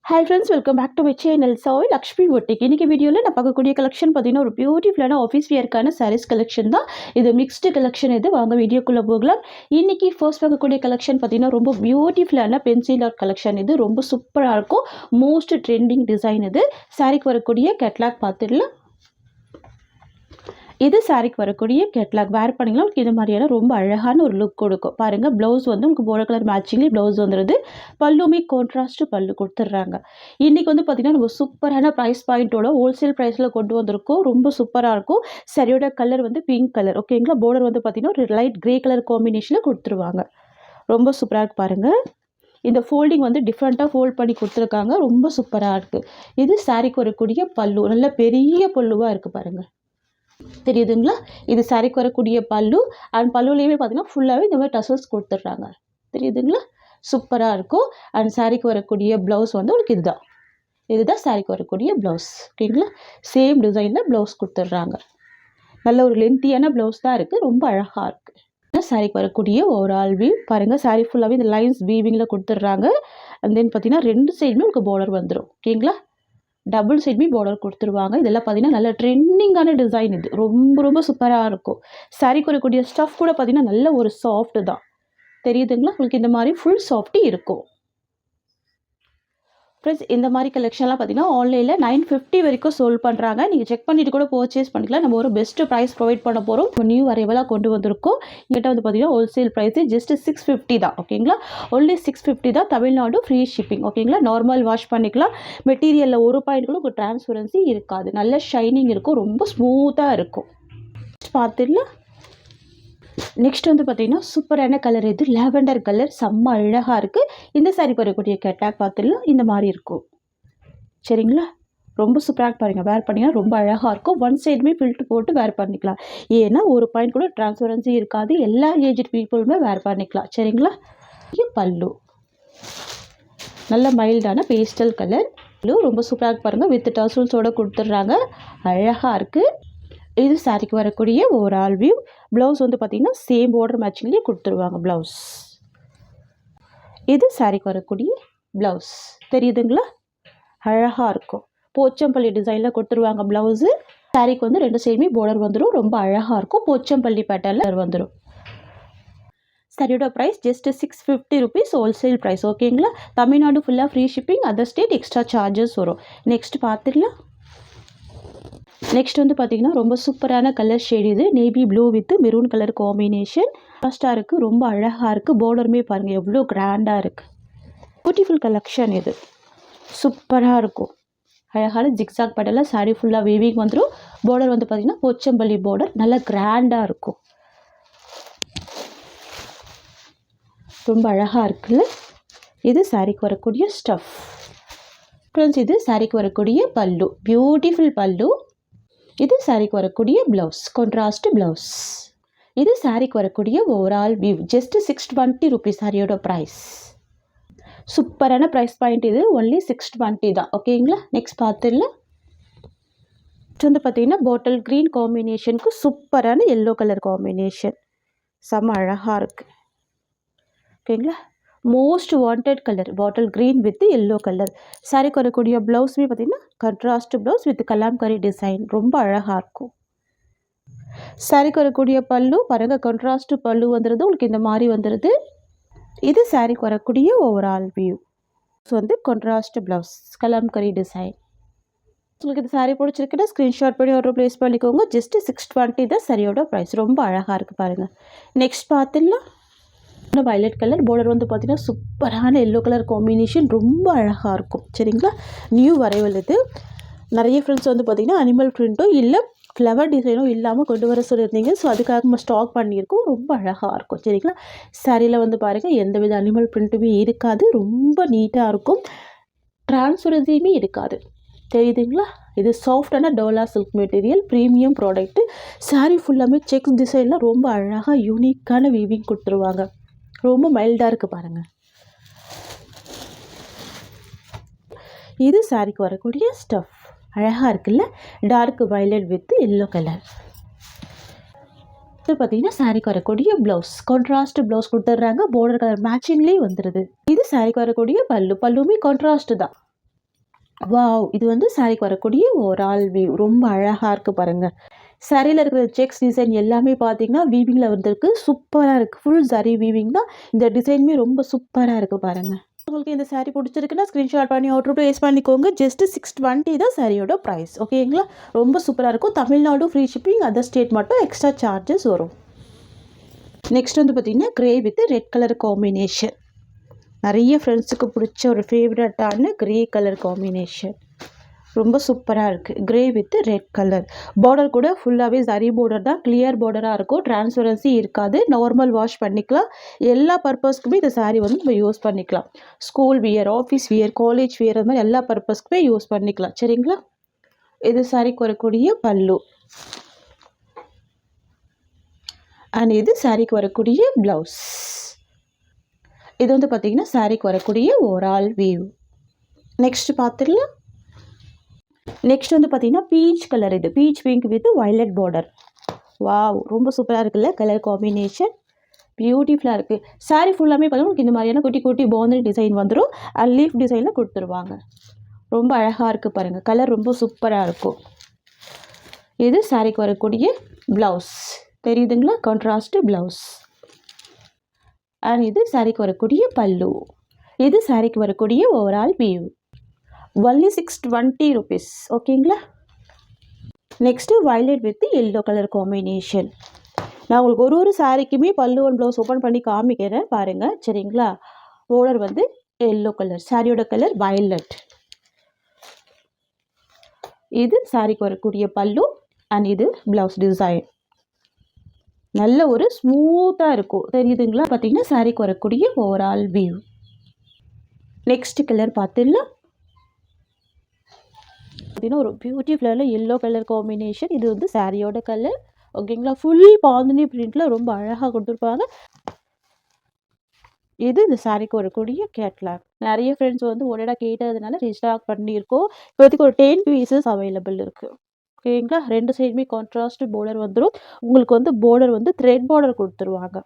Hi friends, welcome back to my channel. Lakshmi boutique. இன்னைக்கு வீடியோவில் நான் பார்க்கக்கூடிய கலெக்ஷன் பார்த்தீங்கன்னா ஒரு பியூட்டிஃபுல்லான ஆஃபீஸ் வியர்க்கான சாரீஸ் கலெக்ஷன் தான். இது மிக்ஸ்டு கலெக்ஷன். இது வாங்க வீடியோக்குள்ளே போகலாம். இன்னைக்கு ஃபர்ஸ்ட் பார்க்கக்கூடிய கலெக்ஷன் பார்த்தீங்கன்னா ரொம்ப பியூட்டிஃபுல்லான பென்சில் ஆர்ட் கலெக்ஷன். இது ரொம்ப சூப்பராக இருக்கும். Most trending design. இது சாரிக்கு வரக்கூடிய கேட்லாக் பார்த்துடலாம். இது சாரிக்கு வரக்கூடிய கேட்லாக் வேர் பண்ணிங்கன்னா உங்களுக்கு இது மாதிரியான ரொம்ப அழகான ஒரு லுக் கொடுக்கும். பாருங்கள், ப்ளவுஸ் வந்து உங்களுக்கு போர்டர் கலர் மேட்சிங்லேயே ப்ளவுஸ் வந்துடுது. பல்லுமே கான்ட்ராஸ்ட்டு பல்லு கொடுத்துட்றாங்க. இன்றைக்கி வந்து பார்த்திங்கன்னா நம்ம சூப்பரான ப்ரைஸ் பாயிண்ட்டோட ஹோல்சேல் ப்ரைஸில் கொண்டு வந்திருக்கோம். ரொம்ப சூப்பராக இருக்கும். சரியோட கலர் வந்து பிங்க் கலர். ஓகேங்களா, போர்டர் வந்து பார்த்திங்கன்னா ஒரு லைட் க்ரே கலர் காம்பினேஷனில் கொடுத்துருவாங்க. ரொம்ப சூப்பராக இருக்குது பாருங்கள். இந்த ஃபோல்டிங் வந்து டிஃப்ரெண்ட்டாக ஃபோல்ட் பண்ணி கொடுத்துருக்காங்க. ரொம்ப சூப்பராக இருக்குது. இது சாரிக்கு வரக்கூடிய பல்லு. நல்ல பெரிய பல்லுவாக இருக்குது பாருங்கள், தெரியுதுங்களா? இது சாரிக்கு வரக்கூடிய பல்லு. அண்ட் பல்லுலேயுமே பார்த்தீங்கன்னா ஃபுல்லாகவே இந்த மாதிரி டசல்ஸ் கொடுத்துட்றாங்க. தெரியுதுங்களா? சூப்பராக இருக்கும். அண்ட் சாரிக்கு வரக்கூடிய ப்ளவுஸ் வந்து உங்களுக்கு இதுதான் சாரிக்கு வரக்கூடிய ப்ளவுஸ். ஓகேங்களா? சேம் டிசைனில் ப்ளவுஸ் கொடுத்துட்றாங்க. நல்ல ஒரு லென்த்தியான ப்ளவுஸ் தான் இருக்குது. ரொம்ப அழகாக இருக்குது. சாரிக்கு வரக்கூடிய ஓவரால் வியூ பாருங்கள். சாரி ஃபுல்லாகவே இந்த லைன்ஸ் வீவிங்கில் கொடுத்துட்றாங்க. அண்ட் தென் பார்த்தீங்கன்னா ரெண்டு சைடுமே உங்களுக்கு பார்டர் வந்துடும். ஓகேங்களா? டபுள் சைடுமே பார்டர் கொடுத்துருவாங்க. இதெல்லாம் பார்த்தீங்கன்னா நல்ல ட்ரெண்டிங்கான டிசைன். இது ரொம்ப ரொம்ப சூப்பராக இருக்கும். சாரிக்கு வரக்கூடிய ஸ்டஃப் கூட பார்த்தீங்கன்னா நல்ல ஒரு சாஃப்ட் தான். தெரியுதுங்களா? உங்களுக்கு இந்த மாதிரி ஃபுல் சாஃப்டி இருக்கும். ஃப்ரெண்ட்ஸ், இந்த மாதிரி கலெக்ஷன்லாம் பார்த்தீங்கன்னா ஆன்லைனில் 950 வரைக்கும் சோல்ட் பண்ணுறாங்க. நீங்கள் செக் பண்ணிவிட்டு கூட பர்ச்சேஸ் பண்ணிக்கலாம். நம்ம ஒரு பெஸ்ட்டு ப்ரைஸ் ப்ரொவைட் பண்ண போகிறோம். நியூ அரைவலாக கொண்டு வந்திருக்கோம். எங்கிட்ட வந்து பார்த்தீங்கன்னா ஹோல்சேல் ப்ரைஸு ஜஸ்ட் 650 தான். ஓகேங்களா? ஒன்லி 650 தான். Tamil Nadu free shipping. ஓகேங்களா? நார்மல் வாஷ் பண்ணிக்கலாம். மெட்டீரியலில் ஒரு பாயிண்ட் கூட உங்களுக்கு டிரான்ஸ்பரன்சி இருக்காது. நல்ல ஷைனிங் இருக்கும். ரொம்ப ஸ்மூத்தாக இருக்கும். பார்த்துடலாம். நெக்ஸ்ட் வந்து பார்த்தீங்கன்னா சூப்பரான கலர். இது லாவெண்டர் கலர். செம்ம அழகாக இருக்குது. இந்த சாரி வரக்கூடிய கேட்டாக் பார்த்துடலாம். இந்த மாதிரி இருக்கும். சரிங்களா? ரொம்ப சூப்பராக பாருங்கள். வேர் பண்ணிங்கன்னா ரொம்ப அழகாக இருக்கும். ஒன் சைடுமே ஃபில்ட்ரு போட்டு வேர் பண்ணிக்கலாம். ஏன்னா ஒரு பாயிண்ட் கூட டிரான்ஸ்பரன்சி இருக்காது. எல்லா ஏஜ் பீப்புளுமே வேர் பண்ணிக்கலாம். சரிங்களா? பல்லு நல்ல மைல்டான பேஸ்டல் கலர். ரொம்ப சூப்பராக பாருங்கள். வித் டசல்ஸோடு கொடுத்துட்றாங்க. அழகாக இருக்குது. இது சாரிக்கு வரக்கூடிய ஓவரால் வியூ. ப்ளவுஸ் வந்து பார்த்திங்கன்னா சேம் பார்டர் மேட்சிங்லேயே கொடுத்துருவாங்க ப்ளவுஸ். இது சாரிக்கு வரக்கூடிய ப்ளவுஸ். தெரியுதுங்களா? அழகாக இருக்கும். போச்சம்பள்ளி டிசைனில் கொடுத்துருவாங்க ப்ளவுஸு. சாரிக்கு வந்து ரெண்டு சைடுமே பார்டர் வந்துடும். ரொம்ப அழகாக இருக்கும். போச்சம்பள்ளி பேட்டர்னில் வந்துடும். சாரியோட price just 650 rupees wholesale price. ஓகேங்களா? தமிழ்நாடு ஃபுல்லாக free shipping. Other state extra charges வரும். நெக்ஸ்ட் பார்த்துடலாம். நெக்ஸ்ட் வந்து பார்த்திங்கன்னா ரொம்ப சூப்பரான கலர் ஷேட். இது navy blue with maroon colour combination. ஃபஸ்ட்டாக இருக்குது. ரொம்ப அழகாக இருக்குது. பார்டருமே பாருங்கள் எவ்வளோ கிராண்டாக இருக்குது. Beautiful collection. இது சூப்பராக இருக்கும். அழகான ஜிக்ஸாக் பேட்டர்னில் சாரி ஃபுல்லாக வீவிங் வந்துடும். பார்டர் வந்து பார்த்திங்கன்னா போச்சம்பள்ளி பார்டர். நல்லா கிராண்டாக இருக்கும். ரொம்ப அழகாக இருக்குல்ல? இது சாரிக்கு வரக்கூடிய ஸ்டஃப். ஃப்ரெண்ட்ஸ், இது சாரிக்கு வரக்கூடிய பல்லு. பியூட்டிஃபுல் பல்லு. இது சாரிக்கு வரக்கூடிய ப்ளவுஸ். Contrast blouse. இது சாரிக்கு வரக்கூடிய ஓவரால் வியூ. ஜஸ்ட் 620 ருபீஸ் சாரியோட ப்ரைஸ். சூப்பரான ப்ரைஸ் பாயிண்ட். இது ஒன்லி 620 தான். ஓகேங்களா? நெக்ஸ்ட் பார்த்துடலாம். வந்து பார்த்தீங்கன்னா பாட்டில் க்ரீன் காம்பினேஷனுக்கு சூப்பரான எல்லோ கலர் காம்பினேஷன். செம்ம அழகாக இருக்குது. ஓகேங்களா? Most wanted colour bottle green with yellow colour. சாரிக்கு வரக்கூடிய ப்ளவுஸுமே பார்த்திங்கன்னா contrast blouse with Kalamkari design. ரொம்ப அழகாக இருக்கும். சாரிக்கு வரக்கூடிய பல்லு பாருங்கள். கண்ட்ராஸ்ட் பல்லு வந்துடுது. உங்களுக்கு இந்த மாதிரி வந்துடுது. இது சாரிக்கு வரக்கூடிய ஓவரால் வியூ. ஸோ வந்து கண்ட்ராஸ்ட் ப்ளவுஸ் கலாம்கரி டிசைன். உங்களுக்கு இந்த சாரி பிடிச்சிருக்குன்னா ஸ்க்ரீன்ஷாட் பண்ணி ஆர்டர் ப்ளேஸ் பண்ணிக்கோங்க. ஜஸ்ட் 620 தான் சரியோட ப்ரைஸ். ரொம்ப அழகாக இருக்குது பாருங்கள். நெக்ஸ்ட் பார்த்துடலாம். Violet colour. பார்டர் வந்து பார்த்திங்கன்னா சூப்பரான எல்லோ கலர் காம்பினேஷன். ரொம்ப அழகாக இருக்கும். சரிங்களா? நியூ வரைவல். இது நிறைய ஃப்ரெண்ட்ஸ் வந்து பார்த்திங்கன்னா அனிமல் பிரிண்ட்டோ இல்லை ஃப்ளவர் டிசைனும் இல்லாமல் கொண்டு வர சொல்லியிருந்தீங்க. ஸோ அதுக்காக நம்ம ஸ்டாக் பண்ணியிருக்கோம். ரொம்ப அழகாக இருக்கும். சரிங்களா? சாரியில் வந்து பாருங்கள் எந்தவித அனிமல் பிரிண்ட்டுமே இருக்காது. ரொம்ப நீட்டாக இருக்கும். டிரான்ஸ்பரன்சியுமே இருக்காது. தெரியுதுங்களா? இது சாஃப்டான Dola silk material. Premium product. Sorry ஃபுல்லாமே செக்ஸ் டிசைனில் ரொம்ப அழகாக யூனிக்கான வீவிங் கொடுத்துருவாங்க. ரொம்ப மைல்டாக இருக்குது பாருங்கள். இது சாரிக்கு வரக்கூடிய ஸ்டஃப். அழகாக இருக்குல்ல? Dark violet with yellow colour. இது பார்த்தீங்கன்னா சாரிக்கு வரக்கூடிய ப்ளவுஸ். கான்ட்ராஸ்ட் ப்ளவுஸ் கொடுத்துட்றாங்க. பார்டர் கலர் மேட்சிங்லேயே வந்துடுது. இது சாரிக்கு வரக்கூடிய பல்லு. பல்லுமே கான்ட்ராஸ்ட் தான். வாவ்! இது வந்து சாரிக்கு வரக்கூடிய ஓவரால் வியூ. ரொம்ப அழகா இருக்கு பாருங்க. சாரியில இருக்கிற செக்ஸ் டிசைன் எல்லாமே பார்த்தீங்கன்னா, வீவிங்ல வந்திருக்கு. சூப்பரா இருக்கு. ஃபுல் சரி வீவிங் தான். இந்த டிசைனுமே ரொம்ப சூப்பரா இருக்கு பாருங்க. உங்களுக்கு இந்த சாரி பிடிச்சிருக்குன்னா ஸ்க்ரீன்ஷாட் பண்ணி ஆர்டர் ப்ளேஸ் பண்ணிக்கோங்க. ஜஸ்ட் 620 தான் சாரியோட ப்ரைஸ். ஓகேங்களா? ரொம்ப சூப்பரா இருக்கும். Tamil Nadu free shipping, other state மட்டும் எக்ஸ்ட்ரா சார்ஜஸ் வரும். நெக்ஸ்ட் வந்து பார்த்தீங்கன்னா, grey with red colour combination. நிறைய ஃப்ரெண்ட்ஸுக்கு பிடிச்ச ஒரு ஃபேவரட்டான கிரே கலர் காம்பினேஷன். ரொம்ப சூப்பராக இருக்குது. Grey with red colour. Border கூட ஃபுல்லாகவே சரி பார்டர் தான். கிளியர் பார்டராக இருக்கும். டிரான்ஸ்பரன்சி இருக்காது. நார்மல் வாஷ் பண்ணிக்கலாம். எல்லா பர்பஸ்க்குமே இந்த சாரீ வந்து நம்ம யூஸ் பண்ணிக்கலாம். School wear, office wear, college wear, அது மாதிரி எல்லா பர்பஸ்க்குமே யூஸ் பண்ணிக்கலாம். சரிங்களா? இது சாரீக்கு வரக்கூடிய பல்லு. அண்ட் இது சாரீக்கு வரக்கூடிய ப்ளவுஸ். இது வந்து பார்த்திங்கன்னா சாரீக்கு வரக்கூடிய ஓவரால் வியூ. நெக்ஸ்ட் பார்த்துடலாம். நெக்ஸ்ட் வந்து பார்த்திங்கன்னா பீச் கலர். இது beach pink with violet border. Wow! ரொம்ப சூப்பராக இருக்குல்ல கலர் காம்பினேஷன். பியூட்டிஃபுல்லாக இருக்குது. சாரீ ஃபுல்லாமே பார்த்தீங்கன்னா உங்களுக்கு இந்த மாதிரியான குட்டி குட்டி பாந்தனி டிசைன் வந்துடும். லீஃப் டிசைனில் கொடுத்துருவாங்க. ரொம்ப அழகாக இருக்குது பாருங்கள். கலர் ரொம்ப சூப்பராக இருக்கும். இது சாரீக்கு வரக்கூடிய ப்ளவுஸ். தெரியுதுங்களா? Contrast blouse. அண்ட் இது சாரீக்கு வரக்கூடிய பல்லு. இது சாரீக்கு வரக்கூடிய ஓவரால் வியூ. Only 620 rupees. ஓகேங்களா? Next violet with yellow colour combination. நான் உங்களுக்கு ஒரு சாரீக்குமே பல்லு ஒன் ப்ளவுஸ் ஓப்பன் பண்ணி காமிக்கிறேன் பாருங்கள். சரிங்களா? பார்டர் வந்து எல்லோ கலர். சாரியோட கலர் வயலட். இது சாரீக்கு வரக்கூடிய பல்லு. அண்ட் இது ப்ளவுஸ் டிசைன். நல்ல ஒரு ஸ்மூத்தாக இருக்கும். தெரியுதுங்களா? பார்த்தீங்கன்னா சாரீக்கு வரக்கூடிய ஓவரால் வியூ. நெக்ஸ்ட் கலர் பார்த்துடலாம். பார்த்தீங்கன்னா ஒரு பியூட்டிஃபுல்லான எல்லோ கலர் காம்பினேஷன். இது வந்து சாரியோட கலர். ஓகேங்களா? ஃபுல் பாந்தினி பிரிண்டில் ரொம்ப அழகாக கொடுத்துருப்பாங்க. இது இந்த சாரீக்கு வரக்கூடிய கேட்லாக். நிறைய ஃப்ரெண்ட்ஸ் வந்து ஒரேடாக கேட்டதுனால ரீஸ்டாக் பண்ணியிருக்கோம். இப்போதைக்கு ஒரு 10 பீசஸ் அவைலபிள் இருக்குது. ஓகேங்களா? ரெண்டு சைடுமே கான்ட்ராஸ்ட் பார்டர் வந்துடும். உங்களுக்கு வந்து பார்டர் வந்து த்ரெட் பார்டர் கொடுத்துருவாங்க.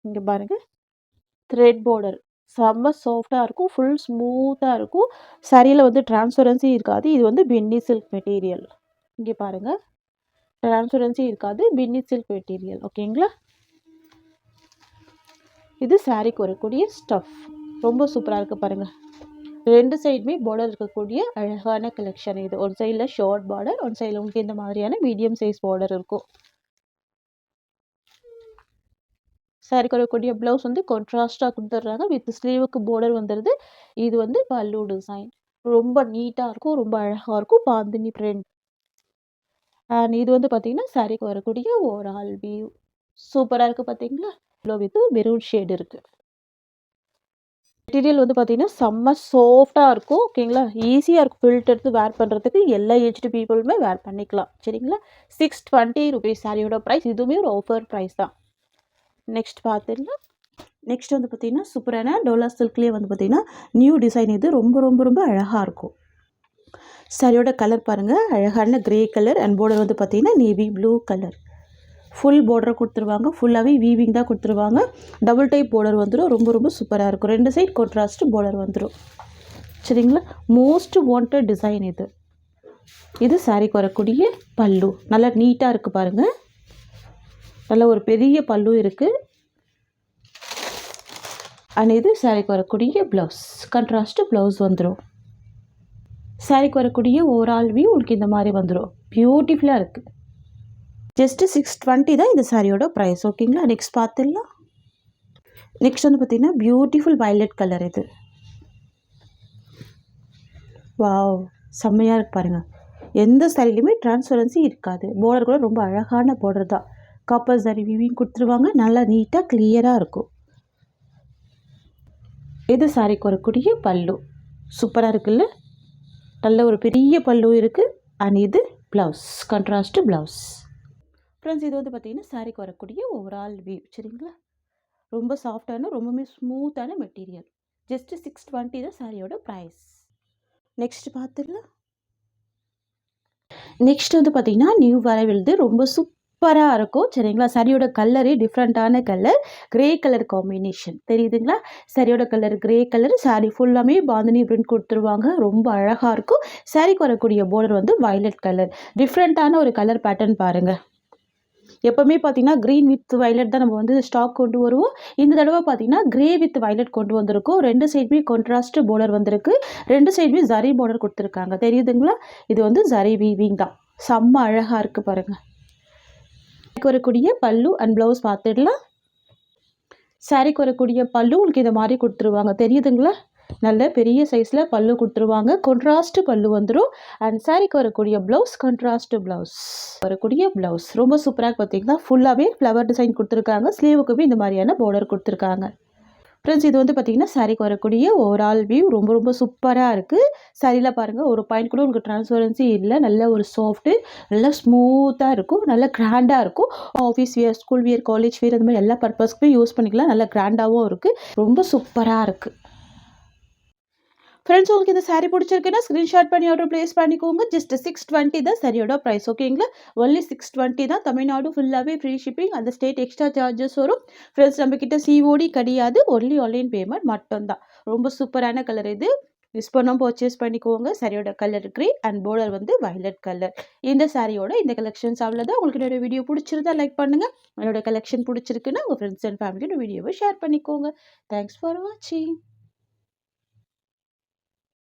இங்கே பாருங்கள், த்ரெட் பார்டர் செம்ம சாஃப்டாக இருக்கும். ஃபுல் ஸ்மூத்தாக இருக்கும். சரியில் வந்து டிரான்ஸ்பரன்சி இருக்காது. இது வந்து பின்னி சில்க் மெட்டீரியல். இங்கே பாருங்கள், டிரான்ஸ்பரன்சி இருக்காது. பின்னி சில்க் மெட்டீரியல். ஓகேங்களா? இது சாரீக்கு வரக்கூடிய ஸ்டஃப். ரொம்ப சூப்பராக இருக்குது பாருங்கள். ரெண்டு சைடுமே பார்டர் இருக்கக்கூடிய அழகான கலெக்ஷன் இது. ஒரு சைடில் ஷார்ட் பார்டர், ஒரு சைடில் உங்களுக்கு இந்த மாதிரியான மீடியம் சைஸ் பார்டர் இருக்கும். சாரீக்கு வரக்கூடிய ப்ளவுஸ் வந்து கான்ட்ராஸ்டாக கொடுத்துட்றாங்க. வித் ஸ்லீவுக்கு பார்டர் வந்துடுது. இது வந்து பல்லு டிசைன். ரொம்ப நீட்டாக இருக்கும். ரொம்ப அழகாக இருக்கும். பாந்தினி பிரிண்ட். அண்ட் இது வந்து பார்த்திங்கன்னா சாரீக்கு வரக்கூடிய ஓவரால் வியூ. சூப்பராக இருக்குது பார்த்தீங்களா? இவ்வளோ வித் மெரூன் ஷேட் இருக்குது. மெட்டீரியல் வந்து பார்த்திங்கன்னா செம்ம சாஃப்டாக இருக்கும். ஓகேங்களா? ஈஸியாக இருக்கும் ஃபில்ட் எடுத்து வேர் பண்ணுறதுக்கு. எல்லா ஏஜ்டு பீப்புளுமே வேர் பண்ணிக்கலாம். சரிங்களா? 620 rupees சாரியோட ப்ரைஸ். இதுவுமே ஒரு ஆஃபர் ப்ரைஸ் தான். நெக்ஸ்ட் பார்த்துடலாம். நெக்ஸ்ட் வந்து பார்த்திங்கன்னா சூப்பரான டோலா சில்க்லேயே வந்து பார்த்திங்கன்னா நியூ டிசைன். இது ரொம்ப ரொம்ப ரொம்ப அழகாக இருக்கும். சாரியோட கலர் பாருங்கள், அழகான கிரே கலர். அண்ட் பார்டர் வந்து பார்த்திங்கன்னா நேவி ப்ளூ கலர். ஃபுல் பார்டரை கொடுத்துருவாங்க. ஃபுல்லாகவே வீவிங் தான் கொடுத்துருவாங்க. டபுள் டைப் பார்டர் வந்துடும். ரொம்ப ரொம்ப சூப்பராக இருக்கும். ரெண்டு சைட் கான்ட்ராஸ்ட் பார்டர் வந்துடும். சரிங்களா? மோஸ்ட் வாண்டட் டிசைன் இது. இது சாரிக்கு வரக்கூடிய பல்லு. நல்லா நீட்டாக இருக்குது பாருங்கள். நல்ல ஒரு பெரிய பல்லு இருக்குது. அண்ட் இது சாரிக்கு வரக்கூடிய ப்ளவுஸ். கான்ட்ராஸ்ட் ப்ளவுஸ் வந்துடும். சாரிக்கு வரக்கூடிய ஓவரால் வியூ உங்களுக்கு இந்த மாதிரி வந்துடும். பியூட்டிஃபுல்லாக இருக்குது. ஜஸ்ட்டு 620 தான் இந்த சாரியோட ப்ரைஸ். ஓகேங்களா? நெக்ஸ்ட் பார்த்துடலாம். நெக்ஸ்ட் வந்து பார்த்திங்கன்னா பியூட்டிஃபுல் வயலட் கலர். இது வாவ்! செம்மையாக இருக்கு பாருங்கள். எந்த சாரிலையுமே டிரான்ஸ்பரன்சி இருக்காது. பார்டர் கூட ரொம்ப அழகான பார்டர் தான். காப்பர் சாரி வீவிங் கொடுத்துருவாங்க. நல்லா நீட்டாக கிளியராக இருக்கும். இது சாரிக்கு வரக்கூடிய பல்லு. சூப்பராக இருக்குல்ல? நல்ல ஒரு பெரிய பல்லு இருக்குது. அண்ட் இது ப்ளவுஸ். Contrast blouse. ஃப்ரெண்ட்ஸ், இது வந்து பார்த்திங்கன்னா சாரிக்கு வரக்கூடிய ஓவரால் வியூ. சரிங்களா? ரொம்ப சாஃப்டான ரொம்பவுமே ஸ்மூத்தான மெட்டீரியல். ஜஸ்ட்டு 620 தான் சாரியோட ப்ரைஸ். நெக்ஸ்ட் பார்த்துடலாம். நெக்ஸ்ட் வந்து பார்த்திங்கன்னா நியூ வரவில்து ரொம்ப சூப்பராக இருக்கும் சரிங்களா. சரியோட கலரே டிஃப்ரெண்ட்டான கலர், கிரே கலர் காம்பினேஷன் தெரியுதுங்களா. சரியோட கலர் கிரே கலர், சாரீ ஃபுல்லாமே பாந்தினி பிரிண்ட் கொடுத்துருவாங்க. ரொம்ப அழகாக இருக்கும். சாரீக்கு வரக்கூடிய பார்டர் வந்து வயலட் கலர், டிஃப்ரெண்ட்டான ஒரு கலர் பேட்டர்ன் பாருங்கள். எப்போவுமே பார்த்தீங்கன்னா க்ரீன் வித் வயலட் தான் நம்ம வந்து ஸ்டாக் கொண்டு வருவோம். இந்த தடவை பார்த்தீங்கன்னா கிரே வித் வயலட் கொண்டு வந்திருக்கோம். 2 சைடுமே கான்ட்ராஸ்ட் பார்டர் வந்திருக்கு. 2 சைடுமே ஜரி பார்டர் கொடுத்துருக்காங்க தெரியுதுங்களா. இது வந்து ஜரி வீவிங் தான். செம்ம அழகாக இருக்குது பாருங்கள். வரக்கூடிய பல்லு அண்ட் ப்ளவுஸ் பார்த்துடலாம். சாரீக்கு வரக்கூடிய பல்லு உங்களுக்கு இந்த மாதிரி கொடுத்துருவாங்க தெரியுதுங்களா. நல்ல பெரிய சைஸில் பல்லு கொடுத்துருவாங்க. கான்ட்ராஸ்ட் பல்லு வந்துடும். அண்ட் சாரீக்கு வரக்கூடிய ப்ளவுஸ் கான்ட்ராஸ்ட் ப்ளவுஸ் வரக்கூடிய ப்ளவுஸ் ரொம்ப சூப்பராக பார்த்தீங்கன்னா ஃபுல்லாகவே ஃப்ளவர் டிசைன் கொடுத்துருக்காங்க. ஸ்லீவுக்குமே இந்த மாதிரியான பார்டர் கொடுத்துருக்காங்க. ஃப்ரெண்ட்ஸ் இது வந்து பார்த்திங்கன்னா சாரீக்கு வரக்கூடிய ஓவரால் வியூ ரொம்ப ரொம்ப சூப்பராக இருக்குது. சாரியில் பாருங்கள் ஒரு பாயிண்ட் கூட உங்களுக்கு ட்ரான்ஸ்பரன்சி இல்லை. நல்ல ஒரு சாஃப்ட்டு, நல்லா ஸ்மூத்தாக இருக்கும். நல்லா கிராண்டாக இருக்கும். Office wear, school wear, college wear அந்த மாதிரி எல்லா பர்பஸ்க்குமே யூஸ் பண்ணிக்கலாம். நல்லா கிராண்டாகவும் இருக்குது. ரொம்ப சூப்பராக இருக்குது. ஃப்ரெண்ட்ஸ் உங்களுக்கு இந்த சாரீ பிடிச்சிருக்குன்னா ஸ்க்ரீன்ஷாட் பண்ணி ஆர்டர் ப்ளேஸ் பண்ணிக்கோங்க. ஜஸ்ட் 620 தான் சரியோட ப்ரைஸ். ஓகேங்களா. ஒன்லி 620 தான். தமிழ்நாடு ஃபுல்லாகவே ஃப்ரீ ஷிப்பிங். அந்த ஸ்டேட் எக்ஸ்ட்ரா சார்ஜஸ் வரும். ஃப்ரெண்ட்ஸ் நம்மக்கிட்ட சிஓடி கிடையாது. ஒன்லி ஆன்லைன் பேமெண்ட் மட்டும்தான். ரொம்ப சூப்பரான கலர் இது. மிஸ் பண்ணாமல் பர்ச்சேஸ் பண்ணிக்கோங்க. சாரியோட கலர் கிரே அண்ட் பார்டர் வந்து வயலட் கலர். இந்த சாரியோட இந்த கலெக்ஷன்ஸ் அவ்வளோதான். உங்களுக்கு என்னோட வீடியோ பிடிச்சிருந்தா லைக் பண்ணுங்கள். என்னோட கலெக்ஷன் பிடிச்சிருக்குன்னா உங்கள் ஃப்ரெண்ட்ஸ் அண்ட் ஃபேமிலியோட வீடியோவை ஷேர் பண்ணிக்கோங்க. தேங்க்ஸ் ஃபார் வாட்சிங்.